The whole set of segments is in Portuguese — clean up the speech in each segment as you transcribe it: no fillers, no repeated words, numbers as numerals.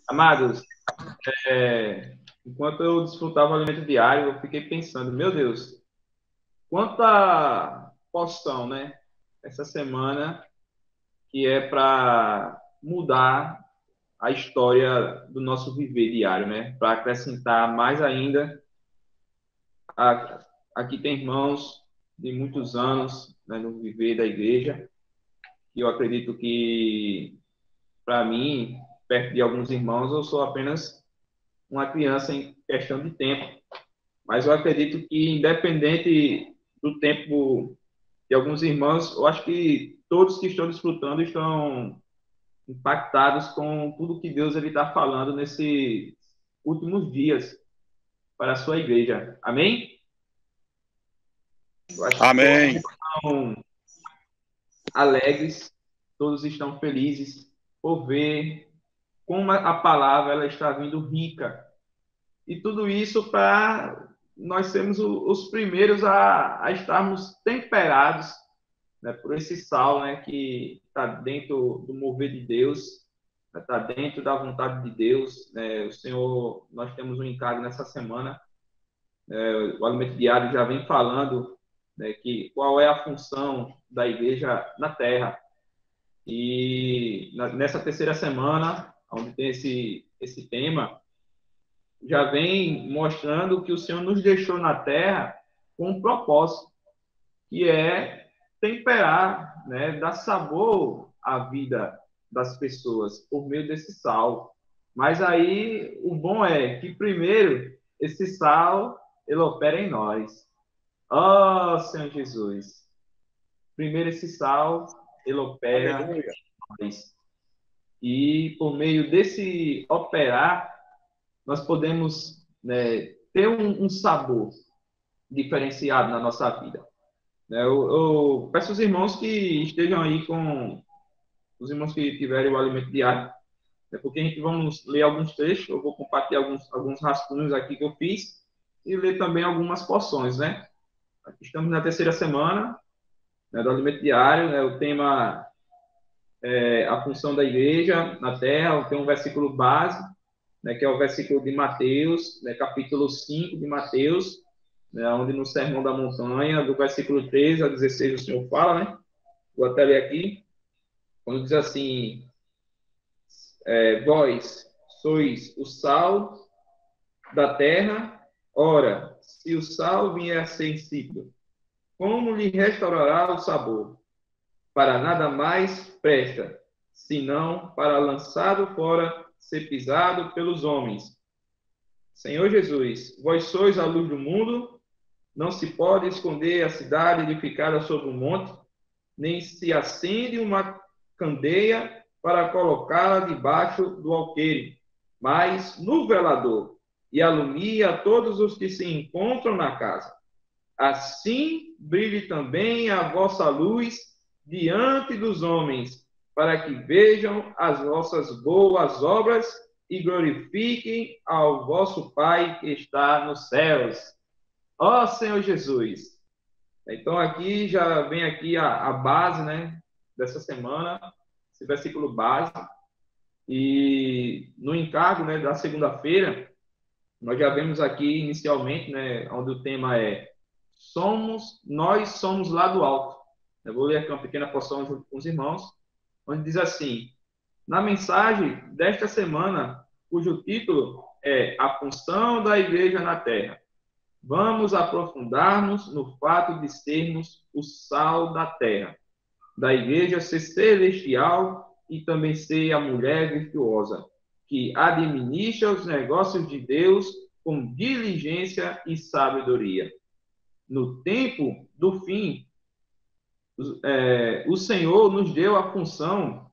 Amados, enquanto eu desfrutava o alimento diário, eu fiquei pensando, meu Deus, quanta porção, né? Essa semana que é para mudar a história do nosso viver diário, né? Para acrescentar mais ainda. a- Aqui tem irmãos de muitos anos, né, no viver da igreja, e eu acredito que, para mim, perto de alguns irmãos, eu sou apenas uma criança em questão de tempo. Mas eu acredito que, independente do tempo de alguns irmãos, eu acho que todos que estão desfrutando estão impactados com tudo que Deus está falando nesses últimos dias para a sua igreja. Amém? Eu acho que todos Amém. estão alegres, todos estão felizes por ver como a palavra ela está vindo rica. E tudo isso para nós sermos os primeiros a estarmos temperados, né, por esse sal, né, que está dentro do mover de Deus, está dentro da vontade de Deus. Né? O Senhor, nós temos um encargo nessa semana, o Alimento Diário já vem falando, né, que qual é a função da igreja na terra. E nessa terceira semana, onde tem esse tema, já vem mostrando que o Senhor nos deixou na terra com um propósito, que é temperar, né, dar sabor à vida das pessoas por meio desse sal. Mas aí o bom é que primeiro esse sal ele opera em nós. Oh, Senhor Jesus. Primeiro esse sal ele opera Aleluia. em nós. E por meio desse operar, nós podemos, né, ter um sabor diferenciado na nossa vida. Né? Eu peço aos irmãos que estejam aí com os irmãos que tiverem o alimento diário, né? Porque a gente vamos ler alguns textos, eu vou compartilhar alguns rascunhos aqui que eu fiz e ler também algumas porções, né? Aqui estamos na terceira semana, né, do alimento diário, né? O tema é a função da igreja na terra, tem um versículo base, né, que é o versículo de Mateus, né, capítulo 5 de Mateus, né, onde no Sermão da Montanha, do versículo 13 a 16, o Senhor fala, né? Vou até ler aqui, quando diz assim, vós sois o sal da terra, ora, se o sal vier a ser insípido, como lhe restaurará o sabor? Para nada mais presta, senão para lançado fora, ser pisado pelos homens. Senhor Jesus, vós sois a luz do mundo, não se pode esconder a cidade edificada sobre um monte, nem se acende uma candeia para colocá-la debaixo do alqueire, mas no velador, e alumia a todos os que se encontram na casa. Assim brilhe também a vossa luz diante dos homens, para que vejam as vossas boas obras e glorifiquem ao vosso Pai que está nos céus. Ó Senhor Jesus! Então aqui já vem aqui a base, né, dessa semana, esse versículo base. E no encargo, né, da segunda-feira, nós já vemos aqui inicialmente, né, onde o tema é nós somos lá do alto. Eu vou ler aqui uma pequena porção junto com os irmãos, onde diz assim: na mensagem desta semana, cujo título é A Função da Igreja na Terra, vamos aprofundar-nos no fato de sermos o sal da terra, da igreja ser celestial e também ser a mulher virtuosa, que administra os negócios de Deus com diligência e sabedoria. No tempo do fim, o Senhor nos deu a função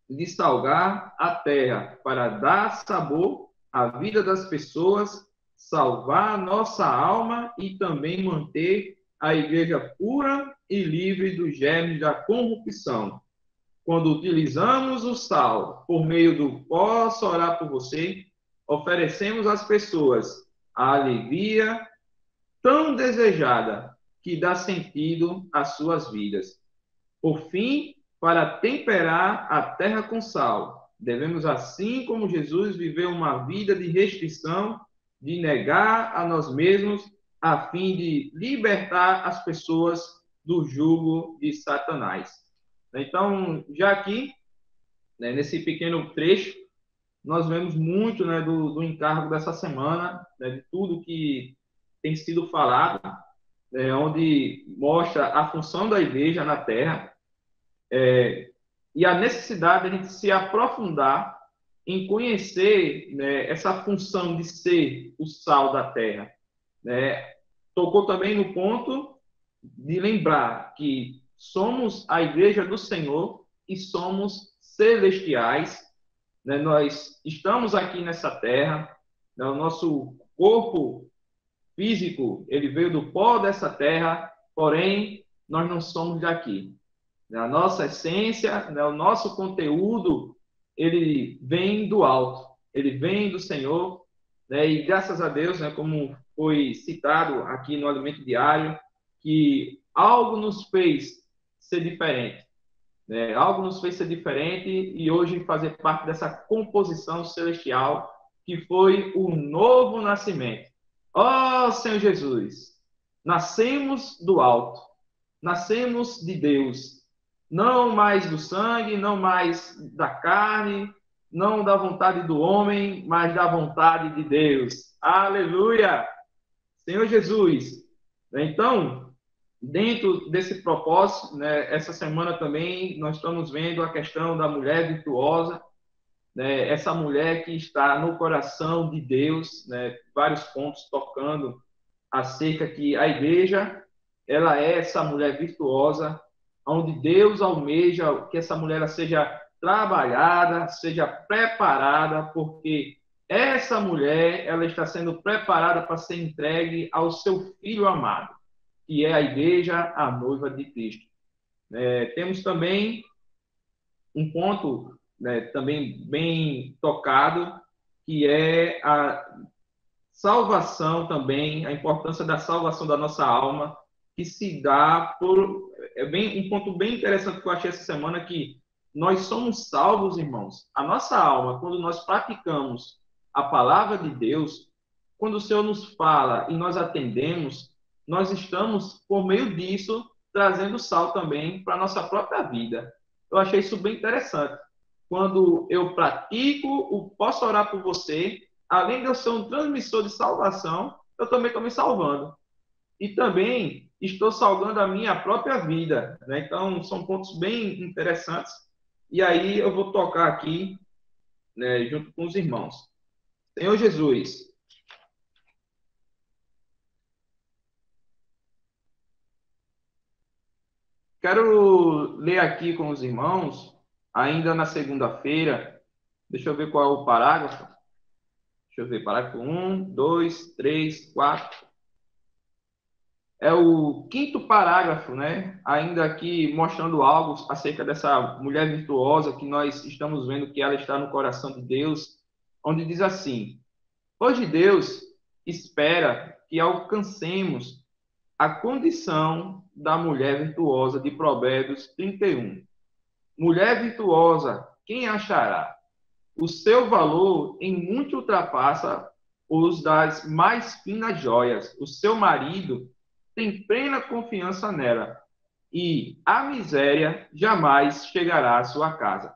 de salgar a terra para dar sabor à vida das pessoas, salvar a nossa alma e também manter a igreja pura e livre dos germes da corrupção. Quando utilizamos o sal por meio do posso orar por você, oferecemos às pessoas a alegria tão desejada que dá sentido às suas vidas. Por fim, para temperar a terra com sal, Devemos, assim como Jesus, viver uma vida de restrição, de negar a nós mesmos, a fim de libertar as pessoas do jugo de Satanás. Então, já aqui, né, nesse pequeno trecho, nós vemos muito, né, do encargo dessa semana, né, de tudo que tem sido falado, onde mostra a função da igreja na Terra, e a necessidade de a gente se aprofundar em conhecer, né, essa função de ser o sal da Terra. Né? Tocou também no ponto de lembrar que somos a igreja do Senhor e somos celestiais, né? Nós estamos aqui nessa terra, né? O nosso corpo físico, ele veio do pó dessa terra, porém, nós não somos daqui. A nossa essência, né? O nosso conteúdo, ele vem do alto, ele vem do Senhor, né? E graças a Deus, né? Como foi citado aqui no Alimento Diário, que algo nos fez ser diferente, né? Algo nos fez ser diferente e hoje fazer parte dessa composição celestial que foi o novo nascimento. Ó Senhor Jesus, nascemos do alto, nascemos de Deus, não mais do sangue, não mais da carne, não da vontade do homem, mas da vontade de Deus. Aleluia! Senhor Jesus. Então, dentro desse propósito, né, essa semana também nós estamos vendo a questão da mulher virtuosa, né, essa mulher que está no coração de Deus, né, vários pontos tocando acerca que a igreja, ela é essa mulher virtuosa, onde Deus almeja que essa mulher seja trabalhada, seja preparada, porque essa mulher, ela está sendo preparada para ser entregue ao seu filho amado, que é a igreja, a noiva de Cristo. Temos também um ponto, né, também bem tocado, que é a salvação também, a importância da salvação da nossa alma, que se dá por... É bem, um ponto bem interessante que eu achei essa semana, que nós somos salvos, irmãos. A nossa alma, quando nós praticamos a palavra de Deus, quando o Senhor nos fala e nós atendemos, nós estamos, por meio disso, trazendo sal também para a nossa própria vida. Eu achei isso bem interessante. Quando eu pratico, posso orar por você, além de eu ser um transmissor de salvação, eu também estou me salvando. E também estou salvando a minha própria vida. Né? Então, são pontos bem interessantes. E aí eu vou tocar aqui, né, junto com os irmãos. Senhor Jesus, quero ler aqui com os irmãos, ainda na segunda-feira. Deixa eu ver qual é o parágrafo. Deixa eu ver, parágrafo 1, 2, 3, 4. É o quinto parágrafo, né? Ainda aqui mostrando algo acerca dessa mulher virtuosa que nós estamos vendo que ela está no coração de Deus, onde diz assim: hoje Deus espera que alcancemos a condição da mulher virtuosa de Provérbios 31. Mulher virtuosa, quem achará? O seu valor em muito ultrapassa os das mais finas joias. O seu marido tem plena confiança nela, e a miséria jamais chegará à sua casa.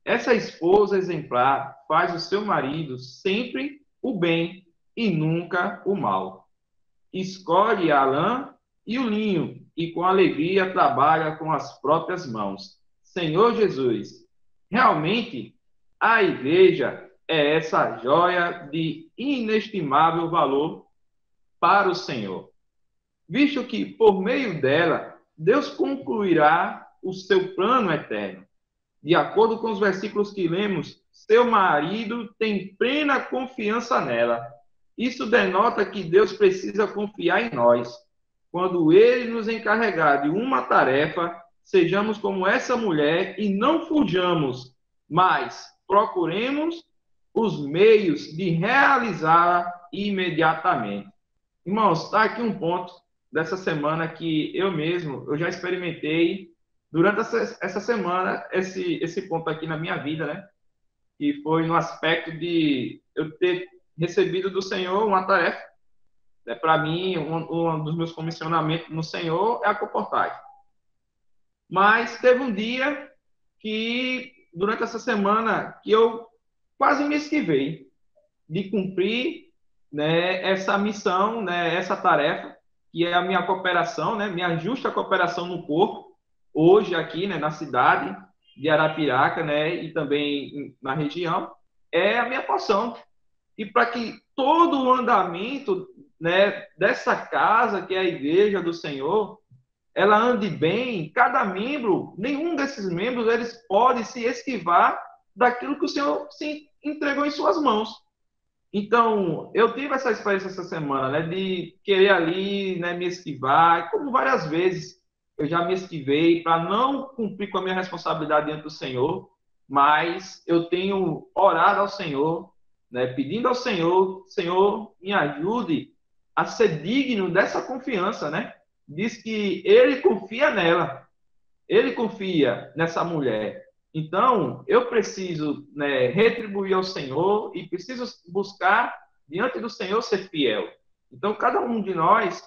Essa esposa exemplar faz o seu marido sempre o bem e nunca o mal. Escolhe a lã e o linho, e com alegria trabalha com as próprias mãos. Senhor Jesus, realmente a igreja é essa joia de inestimável valor para o Senhor, visto que, por meio dela, Deus concluirá o seu plano eterno. De acordo com os versículos que lemos, seu marido tem plena confiança nela. Isso denota que Deus precisa confiar em nós. Quando Ele nos encarregar de uma tarefa, sejamos como essa mulher e não fujamos, mas procuremos os meios de realizá-la imediatamente. Irmãos, está aqui um ponto dessa semana que eu já experimentei durante essa semana, esse ponto aqui na minha vida, né? que foi no aspecto de eu ter recebido do Senhor uma tarefa. Para mim, um dos meus comissionamentos no Senhor é a comportagem. Mas teve um dia que, durante essa semana, que eu quase me esquivei de cumprir, né, essa missão, né, essa tarefa, que é a minha cooperação, né, minha justa cooperação no corpo, hoje aqui, né, na cidade de Arapiraca, né, e também na região, é a minha porção. E para que todo o andamento, né, dessa casa, que é a igreja do Senhor, ela ande bem, cada membro, nenhum desses membros, eles podem se esquivar daquilo que o Senhor se entregou em suas mãos. Então, eu tive essa experiência essa semana, né, de querer ali, né, me esquivar, como várias vezes eu já me esquivei para não cumprir com a minha responsabilidade diante do Senhor, mas eu tenho orado ao Senhor, né, pedindo ao Senhor, Senhor, me ajude a ser digno dessa confiança, né? Diz que ele confia nela, ele confia nessa mulher. Então, eu preciso, né, retribuir ao Senhor e preciso buscar, diante do Senhor, ser fiel. Então, cada um de nós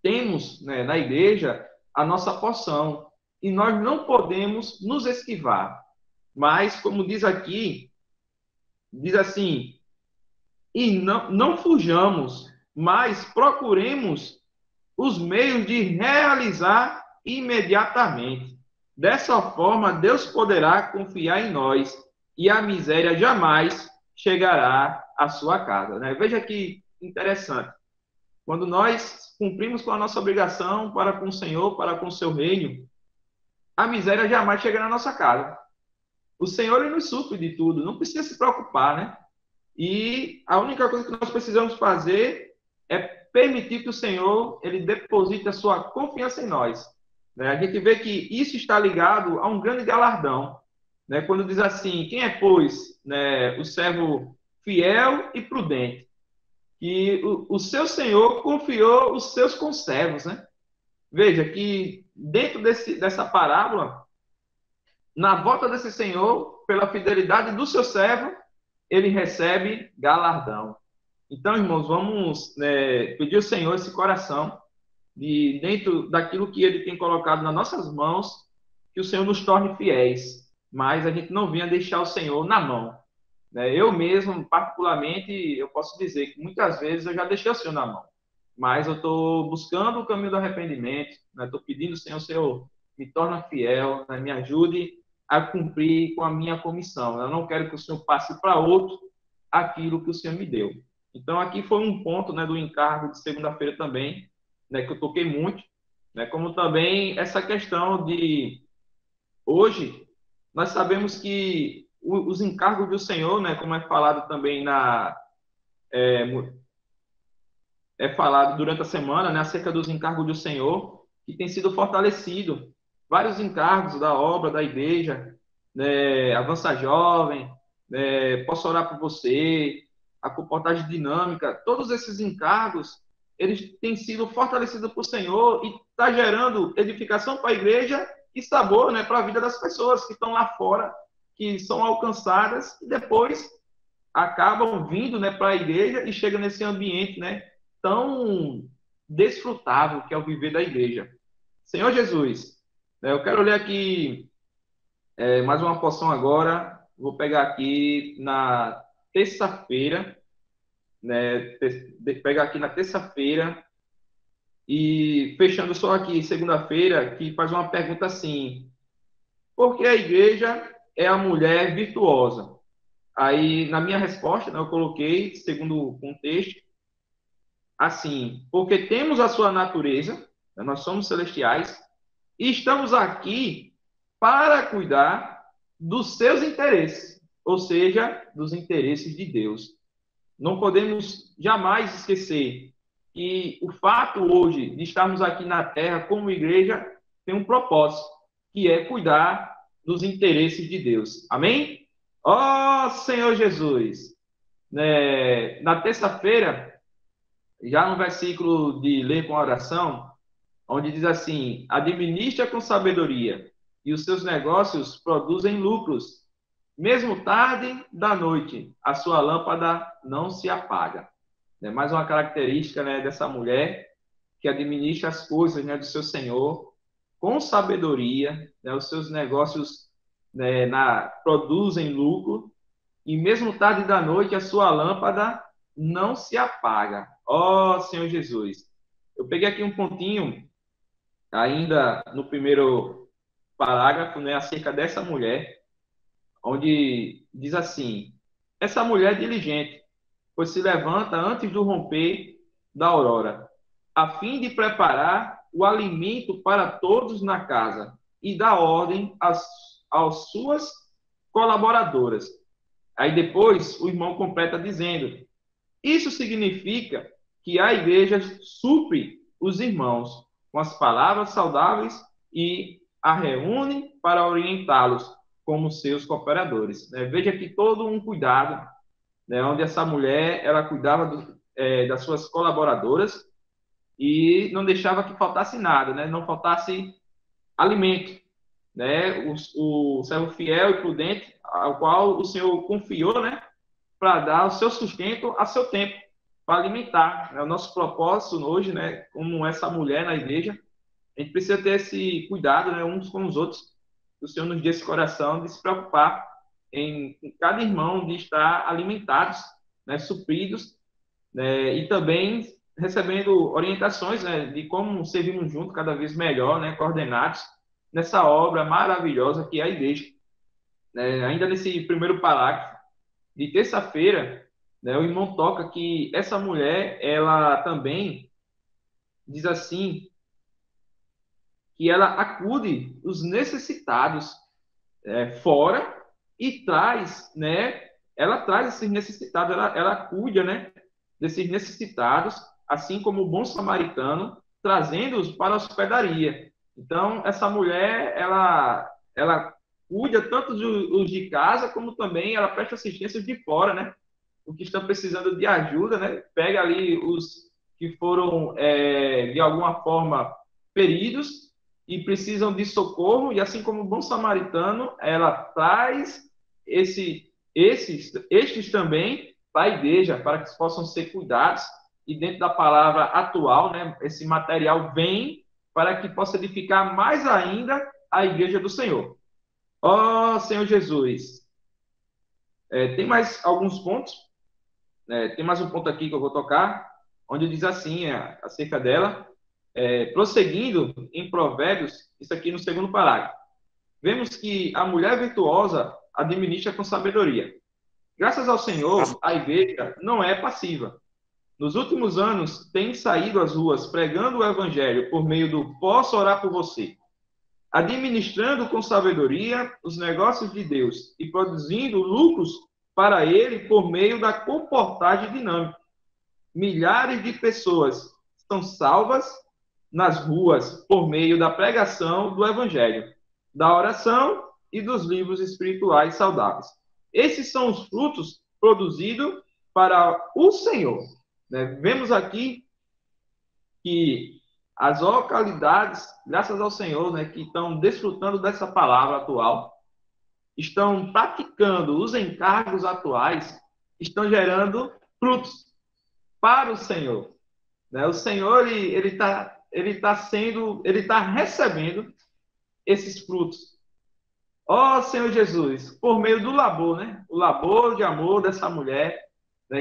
temos, né, na igreja a nossa porção e nós não podemos nos esquivar. Mas, como diz aqui, diz assim, e não fujamos, mas procuremos os meios de realizar imediatamente. Dessa forma, Deus poderá confiar em nós e a miséria jamais chegará à sua casa. Né? Veja que interessante. Quando nós cumprimos com a nossa obrigação para com o Senhor, para com o seu reino, a miséria jamais chega na nossa casa. O Senhor ele nos supre de tudo, não precisa se preocupar, né? E a única coisa que nós precisamos fazer é permitir que o Senhor ele deposite a sua confiança em nós. Né? A gente vê que isso está ligado a um grande galardão. Né? Quando diz assim, quem é, pois, né, o servo fiel e prudente? Que o seu Senhor confiou os seus conservos. Né? Veja que dentro dessa parábola, na volta desse Senhor, pela fidelidade do seu servo, ele recebe galardão. Então, irmãos, vamos, né, pedir ao Senhor esse coração, de dentro daquilo que Ele tem colocado nas nossas mãos, que o Senhor nos torne fiéis, mas a gente não venha deixar o Senhor na mão. Né? Eu mesmo, particularmente, eu posso dizer que muitas vezes eu já deixei o Senhor na mão, mas eu estou buscando o caminho do arrependimento, estou pedindo ao Senhor, Senhor, me torna fiel, né, me ajude a cumprir com a minha comissão. Eu não quero que o Senhor passe para outro aquilo que o Senhor me deu. Então, aqui foi um ponto, né, do encargo de segunda-feira também, né, que eu toquei muito, né, como também essa questão de, hoje, nós sabemos que os encargos do Senhor, né, como é falado também é falado durante a semana, né, acerca dos encargos do Senhor, que tem sido fortalecido. Vários encargos da obra, da igreja, né, Avança Jovem, né, Posso Orar por Você, a comportagem dinâmica, todos esses encargos, eles têm sido fortalecidos por Senhor e está gerando edificação para a igreja e sabor, né, para a vida das pessoas que estão lá fora, que são alcançadas e depois acabam vindo, né, para a igreja e chegam nesse ambiente, né, tão desfrutável que é o viver da igreja. Senhor Jesus, né, eu quero ler aqui mais uma porção agora. Vou pegar aqui na terça-feira, né, pegar aqui na terça-feira e fechando só aqui segunda-feira, que faz uma pergunta assim: por que a igreja é a mulher virtuosa? Aí, na minha resposta, né, eu coloquei, segundo o contexto, assim, porque temos a sua natureza, né, nós somos celestiais, e estamos aqui para cuidar dos seus interesses, ou seja, dos interesses de Deus. Não podemos jamais esquecer que o fato hoje de estarmos aqui na Terra como igreja tem um propósito, que é cuidar dos interesses de Deus. Amém? Ó Senhor Jesus! Né, na terça-feira, já no versículo de ler com oração, onde diz assim: administra com sabedoria, e os seus negócios produzem lucros. mesmo tarde da noite, a sua lâmpada não se apaga. É mais uma característica, né, dessa mulher que administra as coisas, né, do seu Senhor com sabedoria, né, os seus negócios, né, produzem lucro, e mesmo tarde da noite a sua lâmpada não se apaga. Ó Senhor Jesus. Eu peguei aqui um pontinho, ainda no primeiro parágrafo, né, acerca dessa mulher, onde diz assim: essa mulher é diligente, pois se levanta antes do romper da aurora, a fim de preparar o alimento para todos na casa e dar ordem às suas colaboradoras. Aí depois o irmão completa dizendo: isso significa que a igreja supre os irmãos com as palavras saudáveis e a reúne para orientá-los como seus cooperadores. Veja que todo um cuidado, né, onde essa mulher ela cuidava das suas colaboradoras e não deixava que faltasse nada, né, não faltasse alimento. Né, o servo fiel e prudente, ao qual o Senhor confiou, né, para dar o seu sustento a seu tempo, para alimentar. É o nosso propósito hoje, né, como essa mulher na igreja, a gente precisa ter esse cuidado, né, uns com os outros. O Senhor nos dê esse coração de se preocupar em cada irmão, de estar alimentados, né, supridos, né, e também recebendo orientações, né, de como servirmos juntos cada vez melhor, né, coordenados nessa obra maravilhosa que é a igreja. Ainda nesse primeiro parágrafo de terça-feira, né, o irmão toca que essa mulher, ela também diz assim, que ela acude os necessitados fora e traz, né, ela traz esses necessitados, ela cuida, né, desses necessitados, assim como o bom samaritano, trazendo-os para a hospedaria. Então, essa mulher, ela cuida tanto os de casa, como também ela presta assistência de fora, né, o que estão precisando de ajuda, né, pega ali os que foram, de alguma forma, feridos, e precisam de socorro, e assim como o bom samaritano, ela traz estes também para a igreja, para que possam ser cuidados, e dentro da palavra atual, né, esse material vem para que possa edificar mais ainda a igreja do Senhor. Ó Senhor Jesus! Tem mais alguns pontos, tem mais um ponto aqui que eu vou tocar, onde diz assim, acerca dela, prosseguindo em Provérbios, isso aqui no segundo parágrafo. Vemos que a mulher virtuosa administra com sabedoria. Graças ao Senhor, a igreja não é passiva. Nos últimos anos, tem saído às ruas pregando o evangelho por meio do posso orar por você, administrando com sabedoria os negócios de Deus e produzindo lucros para ele por meio da comportagem dinâmica. Milhares de pessoas são salvas nas ruas por meio da pregação do evangelho, da oração e dos livros espirituais saudáveis. Esses são os frutos produzidos para o Senhor. Vemos aqui que as localidades, graças ao Senhor, que estão desfrutando dessa palavra atual, estão praticando os encargos atuais, estão gerando frutos para o Senhor. O Senhor, ele está recebendo esses frutos. Ó Senhor Jesus, por meio do labor, o labor de amor dessa mulher,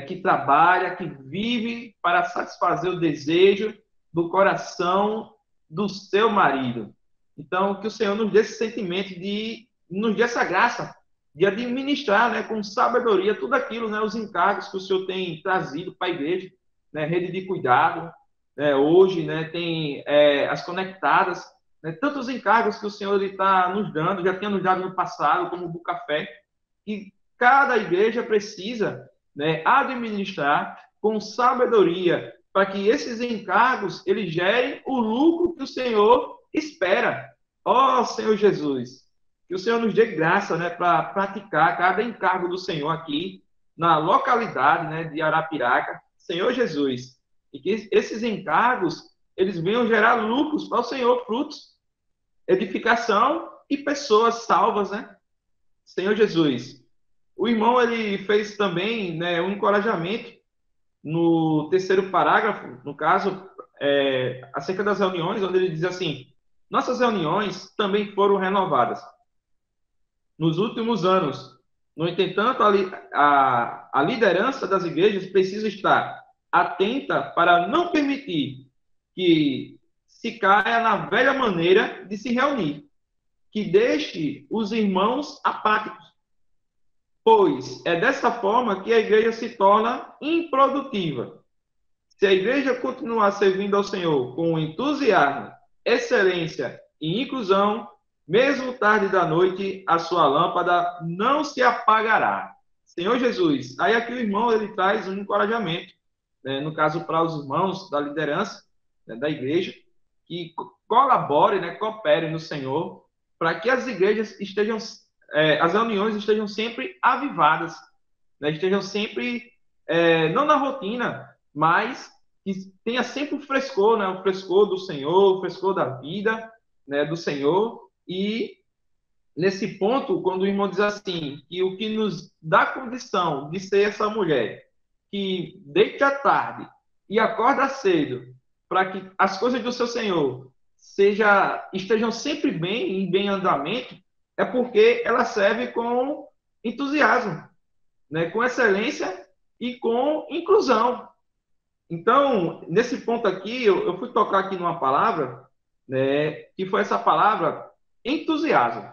que trabalha, que vive para satisfazer o desejo do coração do seu marido. Então, que o Senhor nos dê esse sentimento nos dê essa graça de administrar, com sabedoria, tudo aquilo, os encargos que o Senhor tem trazido para a igreja, rede de cuidado, hoje, tem as conectadas, tantos encargos que o Senhor está nos dando, já tinha nos dado no passado, como o Bucafé, que cada igreja precisa administrar com sabedoria, para que esses encargos eles gerem o lucro que o Senhor espera. Ó Senhor Jesus, que o Senhor nos dê graça para praticar cada encargo do Senhor aqui na localidade de Arapiraca, Senhor Jesus, e que esses encargos eles venham gerar lucros para o Senhor, frutos, edificação e pessoas salvas, Senhor Jesus. o irmão ele fez também, né, um encorajamento no terceiro parágrafo, no caso, acerca das reuniões, onde ele diz assim: nossas reuniões também foram renovadas nos últimos anos. No entanto, a liderança das igrejas precisa estar atenta para não permitir que se caia na velha maneira de se reunir, que deixe os irmãos apáticos, pois é dessa forma que a igreja se torna improdutiva. Se a igreja continuar servindo ao Senhor com entusiasmo, excelência e inclusão, mesmo tarde da noite, a sua lâmpada não se apagará. Senhor Jesus, aí aqui o irmão ele traz um encorajamento, né, no caso para os irmãos da liderança, né, da igreja, que colaborem, né, cooperem no Senhor, para que as igrejas estejam, as reuniões estejam sempre avivadas, né, estejam sempre, não na rotina, mas que tenha sempre o frescor, né? O frescor do Senhor, o frescor da vida, né? Do Senhor. E nesse ponto, quando o irmão diz assim, que o que nos dá condição de ser essa mulher que deita à tarde e acorda cedo, para que as coisas do seu Senhor estejam sempre bem, em bem andamento, é porque ela serve com entusiasmo, né? Com excelência e com inclusão. Então, nesse ponto aqui, eu fui tocar aqui numa palavra, né, que foi essa palavra entusiasmo,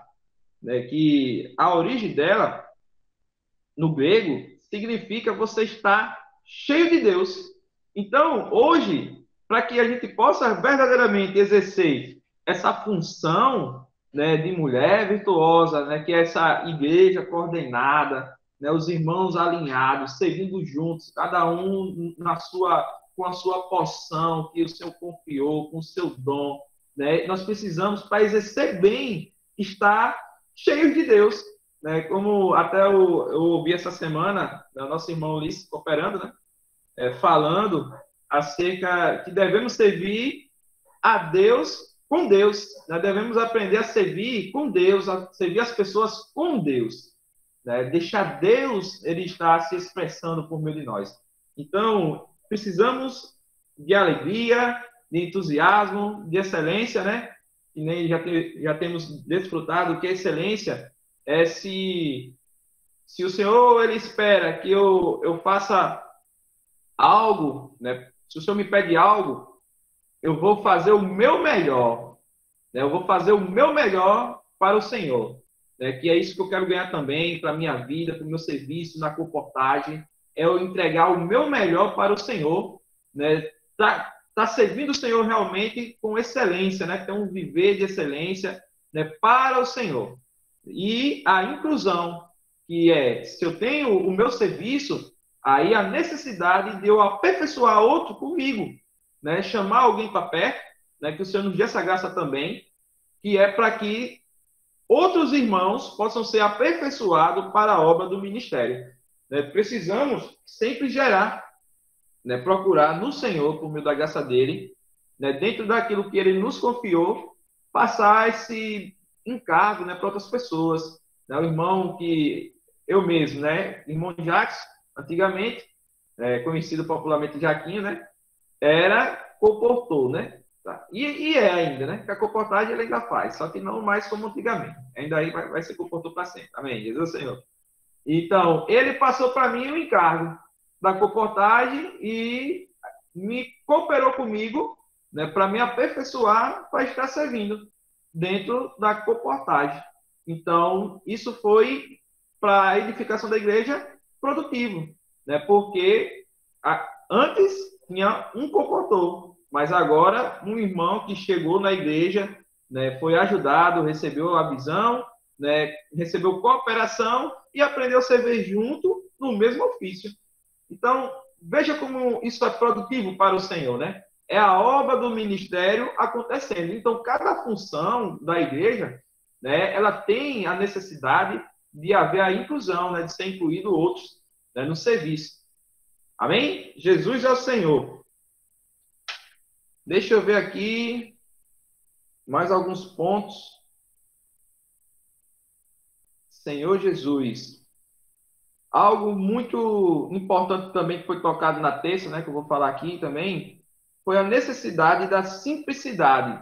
né, que a origem dela, no grego, significa você estar cheio de Deus. Então, hoje, para que a gente possa verdadeiramente exercer essa função, né, de mulher virtuosa, né, que é essa igreja coordenada, né, os irmãos alinhados, servindo juntos, cada um com a sua porção que o Senhor confiou, com o seu dom, né? Nós precisamos, para exercer bem, estar cheios de Deus, né? Como até eu ouvi essa semana, né, o nosso irmão Ulisses cooperando, né? Falando acerca que devemos servir a Deus com Deus. Nós devemos aprender a servir com Deus, a servir as pessoas com Deus. Né? Deixar Deus ele estar se expressando por meio de nós. Então, precisamos de alegria, de entusiasmo, de excelência, né? E nem já temos desfrutado que a excelência é se o Senhor ele espera que eu faça algo, né? Se o Senhor me pede algo, eu vou fazer o meu melhor, né? Eu vou fazer o meu melhor para o Senhor, né? Que é isso que eu quero ganhar também para a minha vida, para o meu serviço na comportagem, é eu entregar o meu melhor para o Senhor, né? Tá servindo o Senhor realmente com excelência, né? Ter um viver de excelência, né? Para o Senhor. E a inclusão, que é, se eu tenho o meu serviço, aí a necessidade de eu aperfeiçoar outro comigo, né? Chamar alguém para perto, né? Que o Senhor nos dê essa graça também, que é para que outros irmãos possam ser aperfeiçoados para a obra do ministério. Né? Precisamos sempre gerar, né? Procurar no Senhor, por meio da graça dele, né? Dentro daquilo que ele nos confiou, passar esse encargo, né? Para outras pessoas. Né? O irmão que eu mesmo, né? Irmão Jacques, antigamente, conhecido popularmente Jaquinho, né? Era comportou, né? Tá. E é ainda, né? Que a comportagem ele ainda faz, só que não mais como antigamente. Ainda aí vai ser comportou para sempre. Amém. Jesus Senhor. Então, ele passou para mim o encargo da comportagem e me cooperou comigo, né, para me aperfeiçoar para estar servindo dentro da comportagem. Então, isso foi para a edificação da igreja produtivo, né? Porque antes tinha um comportor, mas agora um irmão que chegou na igreja, né, foi ajudado, recebeu a visão, né, recebeu cooperação e aprendeu a servir junto no mesmo ofício. Então, veja como isso é produtivo para o Senhor, né? É a obra do ministério acontecendo. Então, cada função da igreja, né, ela tem a necessidade de haver a inclusão, né, de ser incluído outros, né, no serviço. Amém? Jesus é o Senhor. Deixa eu ver aqui mais alguns pontos. Senhor Jesus. Algo muito importante também que foi tocado na terça, né, que eu vou falar aqui também, foi a necessidade da simplicidade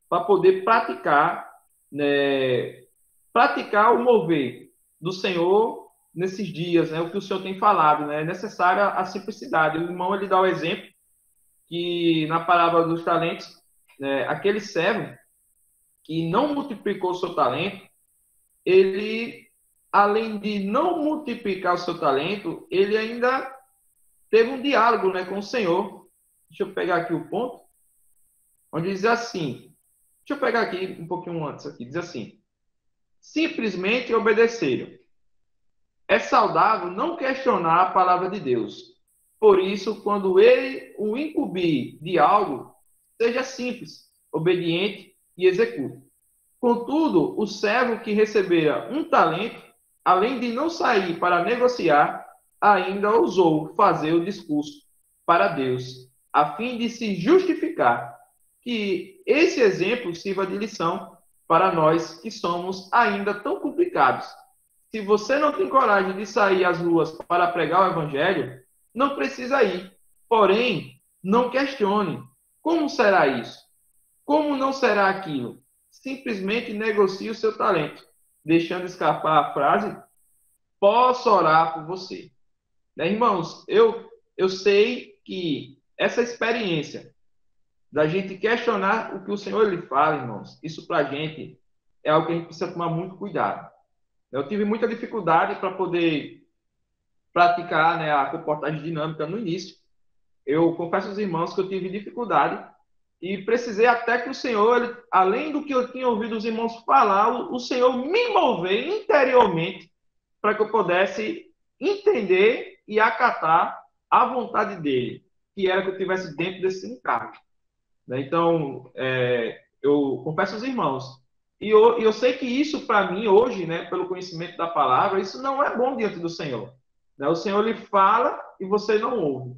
para poder praticar, né, praticar o mover do Senhor nesses dias, né, o que o Senhor tem falado, né, é necessária a simplicidade. O irmão ele dá o exemplo que na parábola dos talentos, né, aquele servo que não multiplicou o seu talento, ele, além de não multiplicar o seu talento, ele ainda teve um diálogo, né, com o Senhor. Deixa eu pegar aqui o ponto, onde diz assim, deixa eu pegar aqui um pouquinho antes aqui, diz assim, simplesmente obedeceram. É saudável não questionar a palavra de Deus. Por isso, quando ele o incumbir de algo, seja simples, obediente e execute. Contudo, o servo que recebera um talento, além de não sair para negociar, ainda ousou fazer o discurso para Deus, a fim de se justificar. Que esse exemplo sirva de lição para nós que somos ainda tão complicados. Se você não tem coragem de sair às ruas para pregar o evangelho, não precisa ir. Porém, não questione. Como será isso? Como não será aquilo? Simplesmente negocie o seu talento, deixando escapar a frase: posso orar por você. Né, irmãos, eu sei que essa experiência da gente questionar o que o Senhor lhe fala, irmãos, isso para a gente é algo que a gente precisa tomar muito cuidado. Eu tive muita dificuldade para poder praticar, né, a comportagem dinâmica no início. Eu confesso aos irmãos que eu tive dificuldade e precisei até que o Senhor, ele, além do que eu tinha ouvido os irmãos falar, o Senhor me mover interiormente para que eu pudesse entender e acatar a vontade dele, que era que eu tivesse dentro desse encargo. Né? Então, eu confesso aos irmãos, e eu sei que isso para mim hoje, né, pelo conhecimento da palavra, isso não é bom diante do Senhor. Né? O Senhor lhe fala e você não ouve,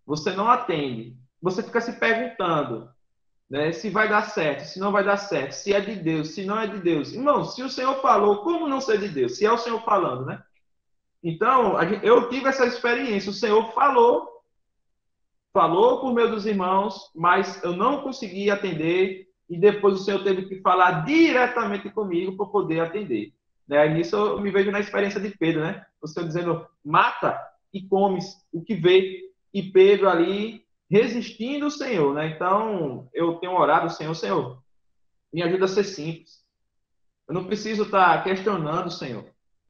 você não atende, você fica se perguntando, né, se vai dar certo, se não vai dar certo, se é de Deus, se não é de Deus. Irmão, se o Senhor falou, como não ser de Deus? Se é o Senhor falando, né? Então, eu tive essa experiência. O Senhor falou por meio dos irmãos, mas eu não consegui atender. E depois o Senhor teve que falar diretamente comigo para poder atender. Né? Nisso eu me vejo na experiência de Pedro, né? O Senhor dizendo, mata e comes o que vê. E Pedro ali resistindo o Senhor, né? Então, eu tenho orado, Senhor, me ajuda a ser simples. Eu não preciso estar questionando, Senhor,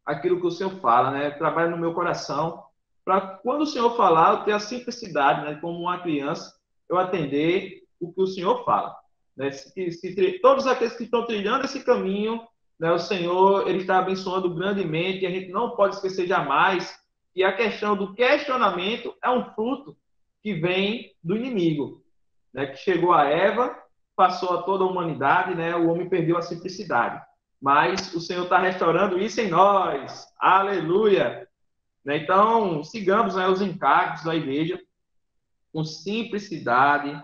aquilo que o Senhor fala, né? Trabalha no meu coração, para quando o Senhor falar, eu ter a simplicidade, né? Como uma criança, eu atender o que o Senhor fala. Né? Todos aqueles que estão trilhando esse caminho, né? O Senhor, ele está abençoando grandemente, e a gente não pode esquecer jamais que a questão do questionamento é um fruto que vem do inimigo, né? Que chegou a Eva, passou a toda a humanidade, né? O homem perdeu a simplicidade. Mas o Senhor está restaurando isso em nós. Aleluia! Né? Então, sigamos, né, os encargos da igreja com simplicidade.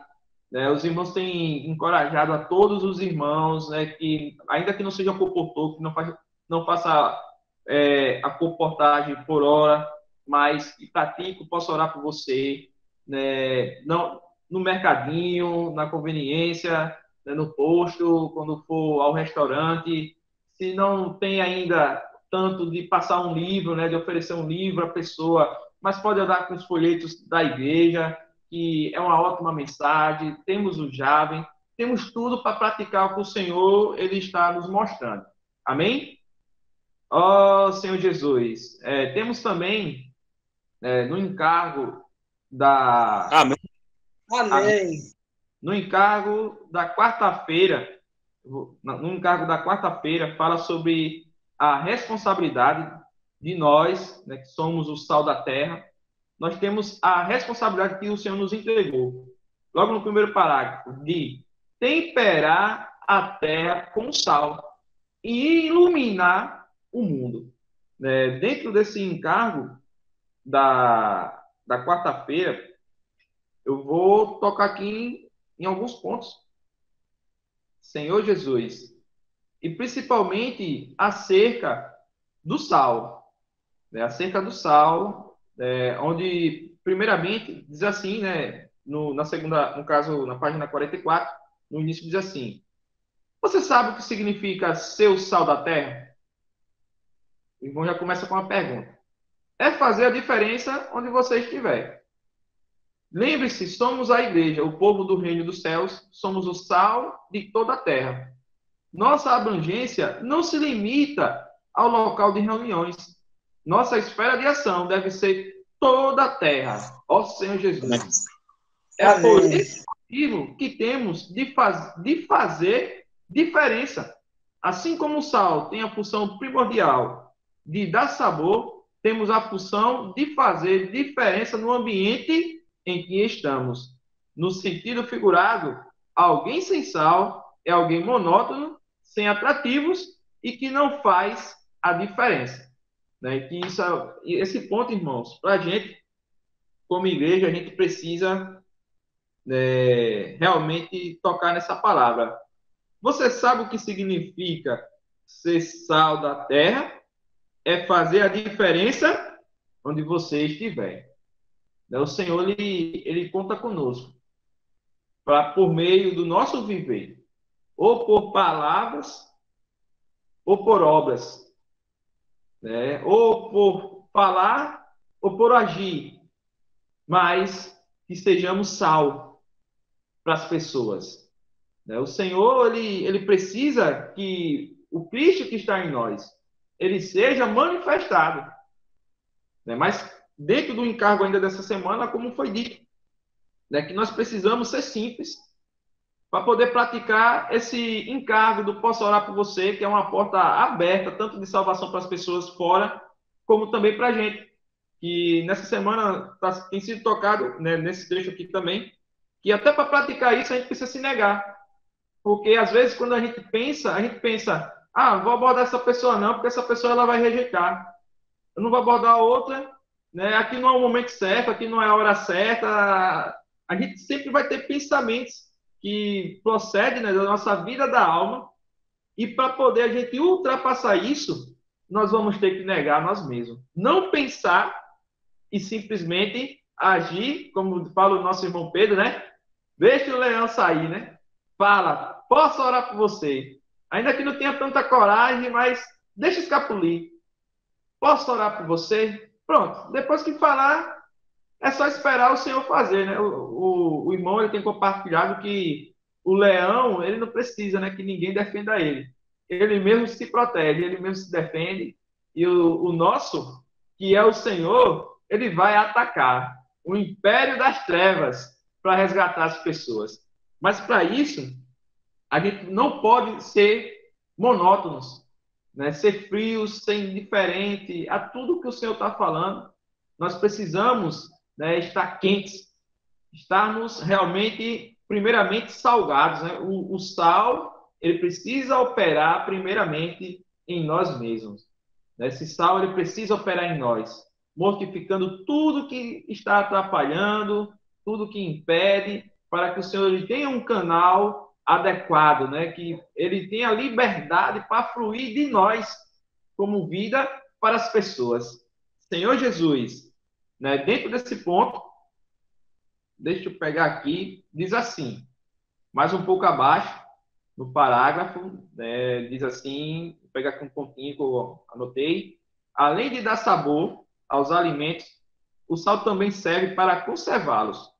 Né? Os irmãos têm encorajado a todos os irmãos, né, que, ainda que não seja comportor, que não faça a comportagem por hora, mas que pratique, posso orar por você. Né? Não, no mercadinho, na conveniência, né, no posto, quando for ao restaurante. Se não tem ainda tanto de passar um livro, né, de oferecer um livro à pessoa, mas pode andar com os folhetos da igreja, que é uma ótima mensagem. Temos o jovem, temos tudo para praticar o que o Senhor ele está nos mostrando. Amém? Ó oh, Senhor Jesus, temos também no encargo da Amém. Amém. no encargo da quarta-feira, no encargo da quarta-feira, fala sobre a responsabilidade de nós, né, que somos o sal da terra. Nós temos a responsabilidade que o Senhor nos entregou. Logo no primeiro parágrafo, de temperar a terra com sal e iluminar o mundo. Dentro desse encargo da quarta-feira, eu vou tocar aqui em alguns pontos. Senhor Jesus, e principalmente acerca do sal. né, acerca do sal, onde, primeiramente, diz assim, né, na segunda, no caso, na página 44, no início diz assim: você sabe o que significa ser o sal da terra? O irmão já começa com uma pergunta. É fazer a diferença onde você estiver. Lembre-se, somos a igreja, o povo do reino dos céus, somos o sal de toda a terra. Nossa abrangência não se limita ao local de reuniões. Nossa esfera de ação deve ser toda a terra, ó Senhor Jesus. É por Amém. esse motivo que temos de fazer diferença. Assim como o sal tem a função primordial de dar sabor, temos a função de fazer diferença no ambiente em que estamos. No sentido figurado, alguém sem sal é alguém monótono, sem atrativos e que não faz a diferença. Né? Que isso, esse ponto, irmãos, para a gente, como igreja, a gente precisa realmente tocar nessa palavra. Você sabe o que significa ser sal da terra? É fazer a diferença onde você estiver. O Senhor, ele conta conosco para, por meio do nosso viver, ou por palavras, ou por obras, né? Ou por falar, ou por agir, mas que sejamos sal para as pessoas. O Senhor, ele precisa que o Cristo que está em nós, ele seja manifestado. Mas dentro do encargo ainda dessa semana, como foi dito, que nós precisamos ser simples para poder praticar esse encargo do Posso Orar por Você, que é uma porta aberta, tanto de salvação para as pessoas fora, como também para a gente. Que nessa semana tem sido tocado, né, nesse trecho aqui também, que até para praticar isso a gente precisa se negar. Porque às vezes quando a gente pensa, vou abordar essa pessoa não, porque essa pessoa ela vai rejeitar. Eu não vou abordar outra, né? Aqui não é o momento certo, aqui não é a hora certa. A gente sempre vai ter pensamentos que procedem, né, da nossa vida da alma, e para poder a gente ultrapassar isso, nós vamos ter que negar nós mesmos. Não pensar e simplesmente agir, como fala o nosso irmão Pedro, né? Deixa o leão sair, né? Fala, posso orar por você. Ainda que não tenha tanta coragem, mas deixa escapulir. Posso orar por você? Pronto. Depois que falar, é só esperar o Senhor fazer, né? O irmão ele tem compartilhado que o leão ele não precisa, né, que ninguém defenda ele. Ele mesmo se protege, ele mesmo se defende. E o nosso, que é o Senhor, ele vai atacar o império das trevas para resgatar as pessoas. Mas para isso, a gente não pode ser monótonos, né? Ser frios, ser indiferente a tudo que o Senhor está falando. Nós precisamos, né, estar quentes, estarmos realmente, primeiramente, salgados. Né? O sal, ele precisa operar primeiramente em nós mesmos. Né? Esse sal, ele precisa operar em nós, mortificando tudo que está atrapalhando, tudo que impede, para que o Senhor ele tenha um canal adequado, né? Que ele tenha liberdade para fluir de nós como vida para as pessoas. Senhor Jesus, né? Dentro desse ponto, deixa eu pegar aqui, diz assim, mais um pouco abaixo, no parágrafo, né, diz assim, vou pegar aqui um pontinho que eu anotei, além de dar sabor aos alimentos, o sal também serve para conservá-los.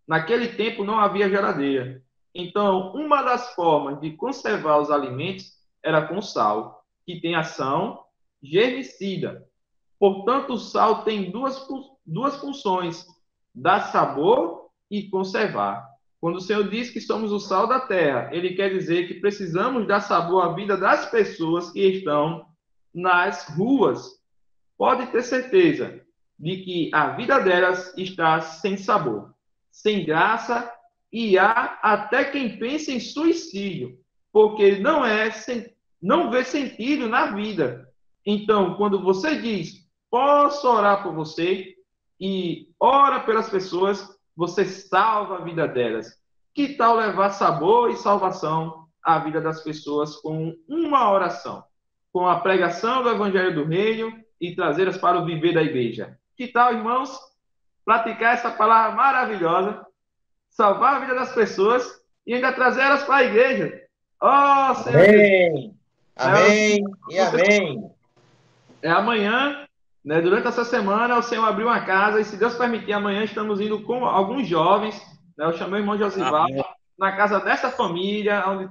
Naquele tempo não havia geladeira. Então, uma das formas de conservar os alimentos era com sal, que tem ação germicida. Portanto, o sal tem duas funções: dar sabor e conservar. Quando o Senhor diz que somos o sal da terra, ele quer dizer que precisamos dar sabor à vida das pessoas que estão nas ruas. Pode ter certeza de que a vida delas está sem sabor, sem graça, e há até quem pense em suicídio, porque não vê sentido na vida. Então, quando você diz, posso orar por você, e ora pelas pessoas, você salva a vida delas. Que tal levar sabor e salvação à vida das pessoas com uma oração? Com a pregação do Evangelho do Reino, e trazê-las para o viver da igreja. Que tal, irmãos, praticar essa palavra maravilhosa, salvar a vida das pessoas e ainda trazer elas para a igreja? Oh, Senhor Jesus! Amém. Amém e amém. É amanhã, né, durante essa semana, o Senhor abriu uma casa e, se Deus permitir, amanhã estamos indo com alguns jovens, né, eu chamei o irmão Josival, na casa dessa família, onde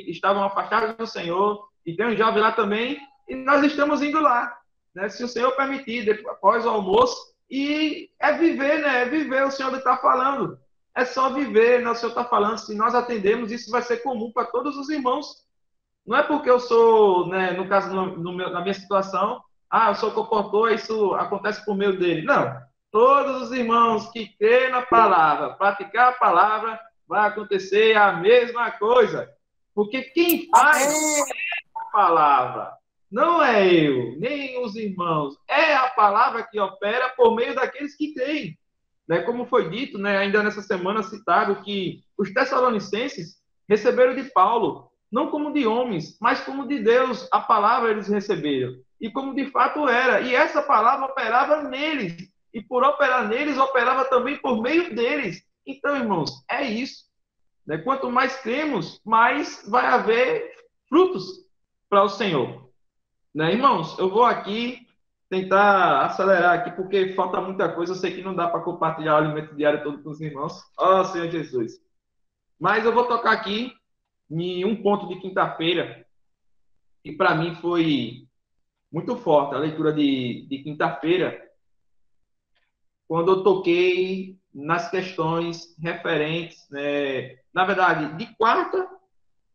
estavam afastados do Senhor, e tem um jovem lá também, e nós estamos indo lá, né, se o Senhor permitir, depois, após o almoço, e é viver, né, é viver, o Senhor está falando, é só viver, né, o Senhor está falando, se nós atendemos, isso vai ser comum para todos os irmãos. Não é porque eu sou, né, no caso, na minha situação, eu sou comportor, isso acontece por meio dele. Não. Todos os irmãos que crêem na palavra, praticar a palavra, vai acontecer a mesma coisa. Porque quem faz a palavra não é eu, nem os irmãos. É a palavra que opera por meio daqueles que creem. Né? Como foi dito, né, ainda nessa semana citado, que os tessalonicenses receberam de Paulo, não como de homens, mas como de Deus, a palavra eles receberam. E como de fato era. E essa palavra operava neles. E por operar neles, operava também por meio deles. Então, irmãos, é isso. Né? Quanto mais cremos, mais vai haver frutos para o Senhor. Né? Irmãos, eu vou aqui tentar acelerar aqui, porque falta muita coisa. Eu sei que não dá para compartilhar o alimento diário todo com os irmãos. Ó, Senhor Jesus. Mas eu vou tocar aqui em um ponto de quinta-feira, que para mim foi muito forte, a leitura de quinta-feira, quando eu toquei nas questões referentes, né, na verdade, de quarta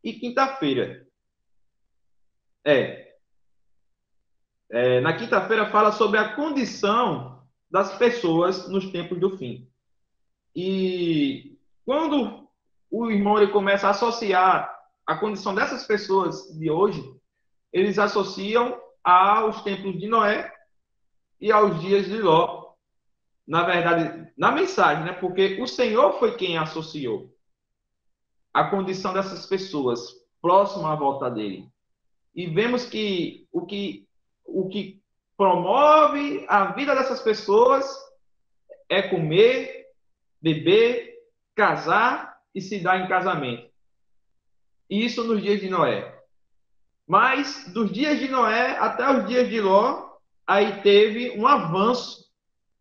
e quinta-feira. Na quinta-feira fala sobre a condição das pessoas nos tempos do fim. E quando o irmão ele começa a associar a condição dessas pessoas de hoje, eles associam aos tempos de Noé e aos dias de Ló. Na verdade, na mensagem, né? Porque o Senhor foi quem associou a condição dessas pessoas próximas à volta dele. E vemos que o que promove a vida dessas pessoas é comer, beber, casar e se dar em casamento. Isso nos dias de Noé. Mas dos dias de Noé até os dias de Ló, aí teve um avanço,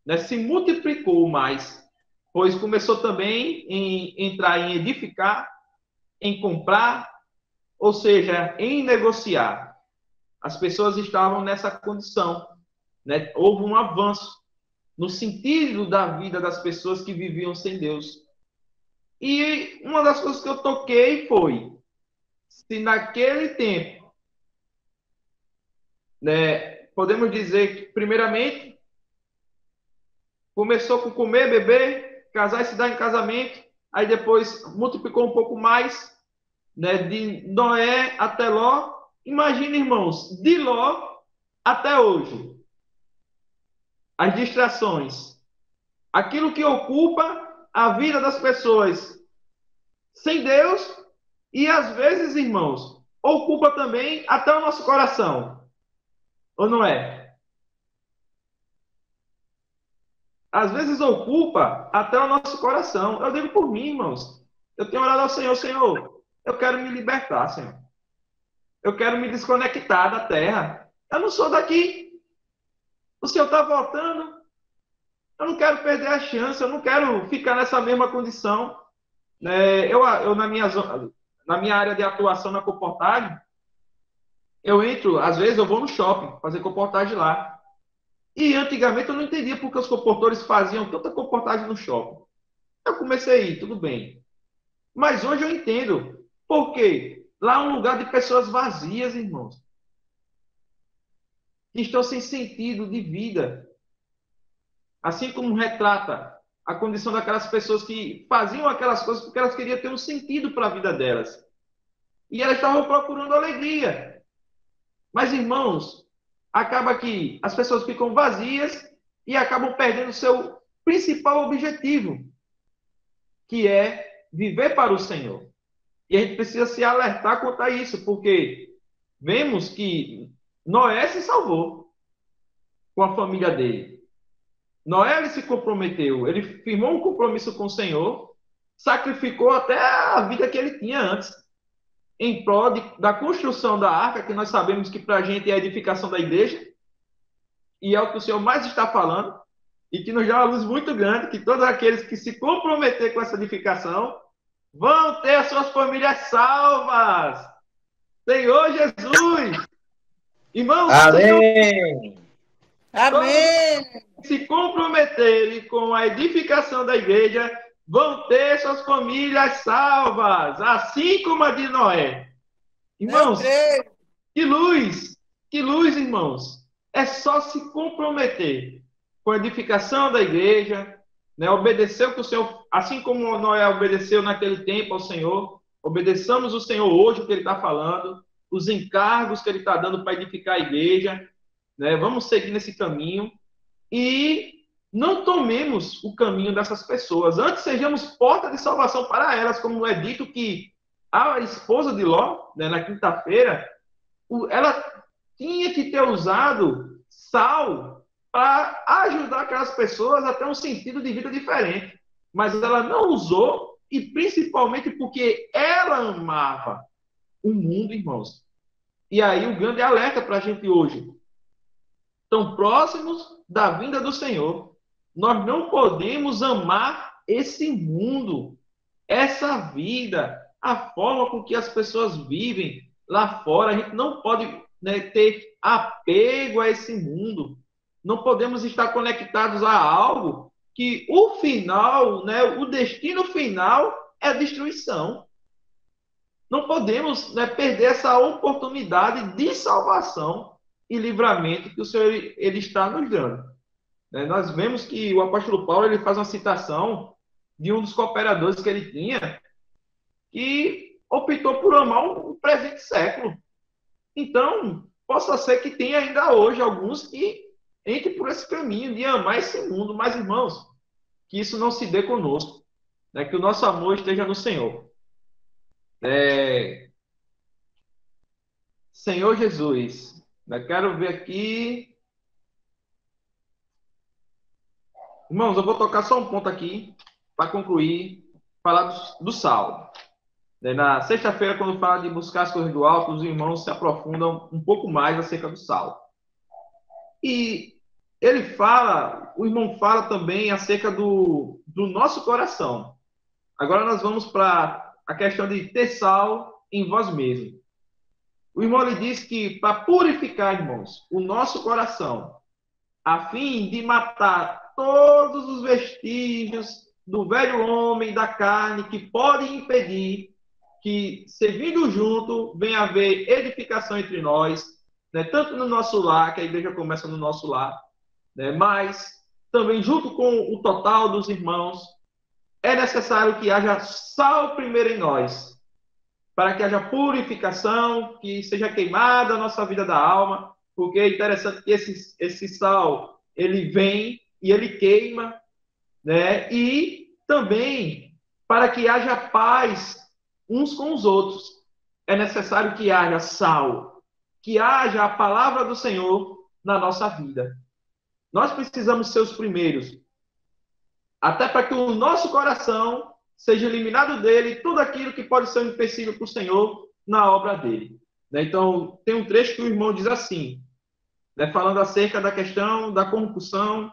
né? Se multiplicou mais, pois começou também em entrar em edificar, em comprar, ou seja, em negociar. As pessoas estavam nessa condição, né? Houve um avanço no sentido da vida das pessoas que viviam sem Deus. E uma das coisas que eu toquei foi, se naquele tempo, né, podemos dizer que, primeiramente, começou com comer, beber, casar e se dar em casamento, aí depois multiplicou um pouco mais, né, de Noé até Ló. Imagina, irmãos, de Ló até hoje. As distrações. Aquilo que ocupa a vida das pessoas sem Deus e, às vezes, irmãos, ocupa também até o nosso coração. Ou não é? Às vezes ocupa até o nosso coração. Eu digo por mim, irmãos. Eu tenho orado ao Senhor, Senhor, eu quero me libertar, Senhor. Eu quero me desconectar da terra. Eu não sou daqui. O Senhor está voltando. Eu não quero perder a chance. Eu não quero ficar nessa mesma condição. Eu na minha área de atuação na comportagem, eu entro, às vezes eu vou no shopping fazer comportagem lá. E antigamente eu não entendia porque os comportores faziam tanta comportagem no shopping. Eu comecei a ir, tudo bem. Mas hoje eu entendo. Por quê? Lá é um lugar de pessoas vazias, irmãos. Que estão sem sentido de vida. Assim como retrata a condição daquelas pessoas que faziam aquelas coisas porque elas queriam ter um sentido para a vida delas. E elas estavam procurando alegria. Mas, irmãos, acaba que as pessoas ficam vazias e acabam perdendo o seu principal objetivo, que é viver para o Senhor. E a gente precisa se alertar quanto a isso, porque vemos que Noé se salvou. com a família dele. Noé ele se comprometeu, ele firmou um compromisso com o Senhor, sacrificou até a vida que ele tinha antes, em prol da construção da arca, que nós sabemos que para a gente é a edificação da igreja, e é o que o Senhor mais está falando, e que nos dá uma luz muito grande, que todos aqueles que se comprometer com essa edificação vão ter as suas famílias salvas. Senhor Jesus! Irmãos, Amém! Amém! que se comprometerem com a edificação da igreja vão ter suas famílias salvas, assim como a de Noé. Irmãos, que luz, irmãos. É só se comprometer com a edificação da igreja, né? Obedecer o que o Senhor, assim como Noé obedeceu naquele tempo ao Senhor, obedeçamos o Senhor hoje, o que Ele está falando, os encargos que Ele está dando para edificar a igreja, né? Vamos seguir nesse caminho e não tomemos o caminho dessas pessoas. Antes sejamos porta de salvação para elas, como é dito que a esposa de Ló, né, na quinta-feira, ela tinha que ter usado sal para ajudar aquelas pessoas a ter um sentido de vida diferente. Mas ela não usou, e principalmente porque ela amava o mundo, irmãos. E aí o grande alerta para a gente hoje. Tão próximos da vinda do Senhor. Nós não podemos amar esse mundo, essa vida, a forma com que as pessoas vivem lá fora. A gente não pode, né, ter apego a esse mundo. Não podemos estar conectados a algo que o final, né, o destino final é a destruição. Não podemos, né, perder essa oportunidade de salvação e livramento que o Senhor ele está nos dando. Nós vemos que o apóstolo Paulo ele faz uma citação de um dos cooperadores que ele tinha, que optou por amar o presente século. Então, possa ser que tenha ainda hoje alguns que entrem por esse caminho de amar esse mundo. Mas, irmãos, que isso não se dê conosco, né? Que o nosso amor esteja no Senhor. Senhor Jesus, eu quero ver aqui. Irmãos, eu vou tocar só um ponto aqui para concluir, falar do sal. Na sexta-feira, quando fala de buscar as coisas do alto, os irmãos se aprofundam um pouco mais acerca do sal. E ele fala, o irmão fala também acerca do nosso coração. Agora nós vamos para a questão de ter sal em vós mesmos. O irmão lhe diz que para purificar, irmãos, o nosso coração, a fim de matar todos os vestígios do velho homem, da carne, que podem impedir que, servindo junto, venha haver edificação entre nós, né? Tanto no nosso lar, que a igreja começa no nosso lar, né? Mas também junto com o total dos irmãos, é necessário que haja sal primeiro em nós, para que haja purificação, que seja queimada a nossa vida da alma, porque é interessante que esse sal, ele vem e ele queima, né? E também para que haja paz uns com os outros, é necessário que haja sal, que haja a palavra do Senhor na nossa vida. Nós precisamos ser os primeiros, até para que o nosso coração seja eliminado dele tudo aquilo que pode ser um empecilho para o Senhor na obra dele. Então, tem um trecho que o irmão diz assim, falando acerca da questão da concussão,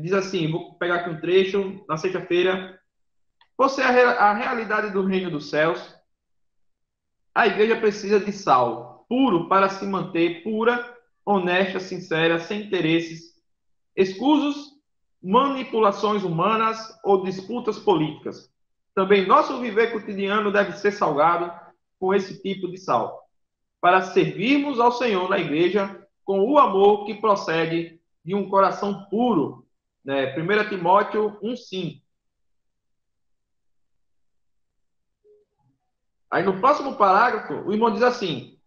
diz assim, vou pegar aqui um trecho, na sexta-feira: por ser a realidade do reino dos céus, a igreja precisa de sal puro para se manter pura, honesta, sincera, sem interesses escusos, manipulações humanas ou disputas políticas. Também nosso viver cotidiano deve ser salgado com esse tipo de sal, para servirmos ao Senhor na igreja com o amor que procede de um coração puro. 1 Timóteo 1,5. Aí no próximo parágrafo, o irmão diz assim: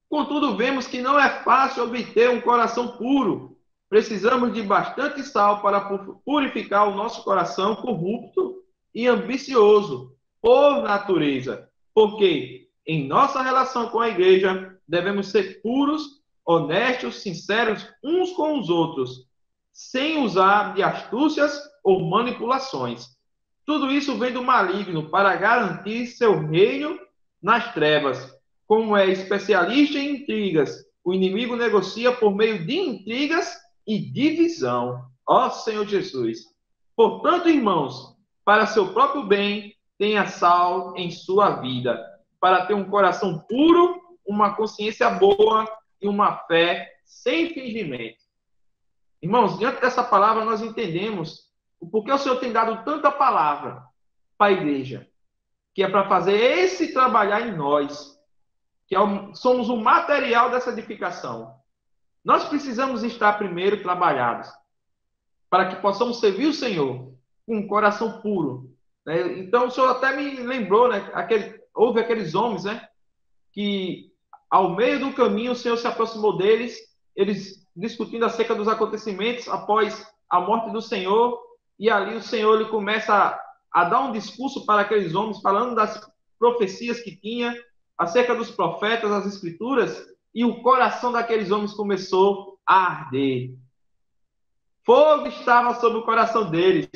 contudo, vemos que não é fácil obter um coração puro. Precisamos de bastante sal para purificar o nosso coração corrupto e ambicioso por natureza. Porque em nossa relação com a igreja devemos ser puros, honestos, sinceros uns com os outros, sem usar de astúcias ou manipulações. Tudo isso vem do maligno para garantir seu reino nas trevas. Como é especialista em intrigas, o inimigo negocia por meio de intrigas e divisão. Ó Senhor Jesus! Portanto, irmãos, para seu próprio bem, tenha sal em sua vida, para ter um coração puro, uma consciência boa e uma fé sem fingimento. Irmãos, diante dessa palavra nós entendemos o porquê o Senhor tem dado tanta palavra para a igreja, que é para fazer esse trabalhar em nós, que somos o material dessa edificação. Nós precisamos estar primeiro trabalhados, para que possamos servir o Senhor com um coração puro. Né? Então, o Senhor até me lembrou, né? Houve aqueles homens, né? Que ao meio do caminho o Senhor se aproximou deles, eles discutindo acerca dos acontecimentos após a morte do Senhor, e ali o Senhor ele começa a dar um discurso para aqueles homens, falando das profecias que tinha, acerca dos profetas, das escrituras, e o coração daqueles homens começou a arder. Fogo estava sobre o coração deles,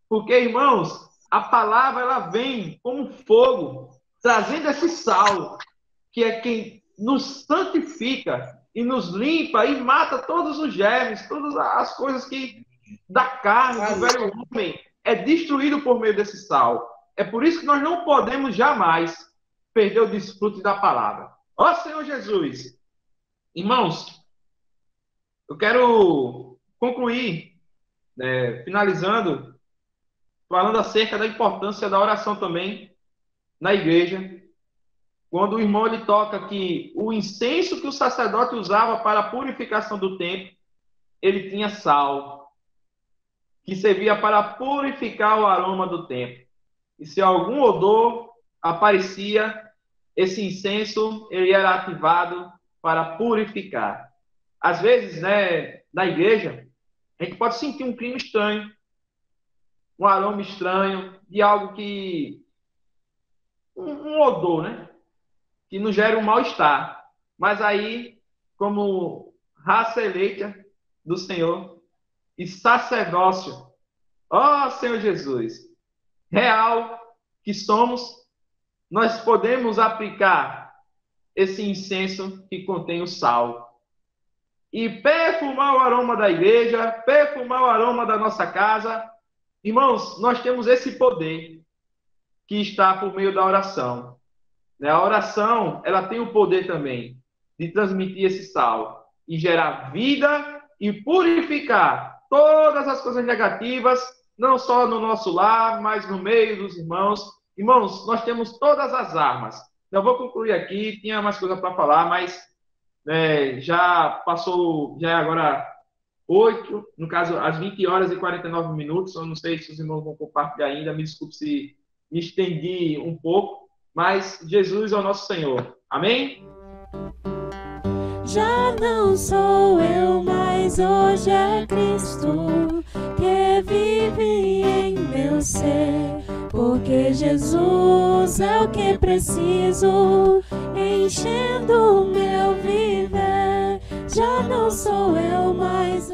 porque, irmãos, a palavra ela vem como fogo, trazendo esse sal, que é quem nos santifica e nos limpa e mata todos os germes, todas as coisas que da carne, do velho homem, é destruído por meio desse sal. É por isso que nós não podemos jamais perder o desfrute da palavra. Ó Senhor Jesus! Irmãos, eu quero concluir, finalizando, falando acerca da importância da oração também na igreja. Quando o irmão ele toca que o incenso que o sacerdote usava para a purificação do templo, ele tinha sal, que servia para purificar o aroma do templo. E se algum odor aparecia, esse incenso ele era ativado para purificar. Às vezes, né, na igreja, a gente pode sentir um clima estranho, um aroma estranho, de algo que... um odor, né? Que nos gera um mal-estar. Mas aí, como raça eleita do Senhor e sacerdócio, ó Senhor Jesus, real que somos, nós podemos aplicar esse incenso que contém o sal e perfumar o aroma da igreja, perfumar o aroma da nossa casa. Irmãos, nós temos esse poder que está por meio da oração. A oração, ela tem o poder também de transmitir esse sal e gerar vida e purificar todas as coisas negativas, não só no nosso lar, mas no meio dos irmãos. Irmãos, nós temos todas as armas. Eu vou concluir aqui, tinha mais coisa para falar, mas já passou, já é agora 8, no caso, às 20 horas e 49 minutos. Eu não sei se os irmãos vão compartilhar ainda, me desculpe se me estendi um pouco, mas Jesus é o nosso Senhor. Amém? Já não sou eu, mas hoje é Cristo que vive em meu ser, porque Jesus é o que preciso, enchendo o meu viver. Já não sou eu, mas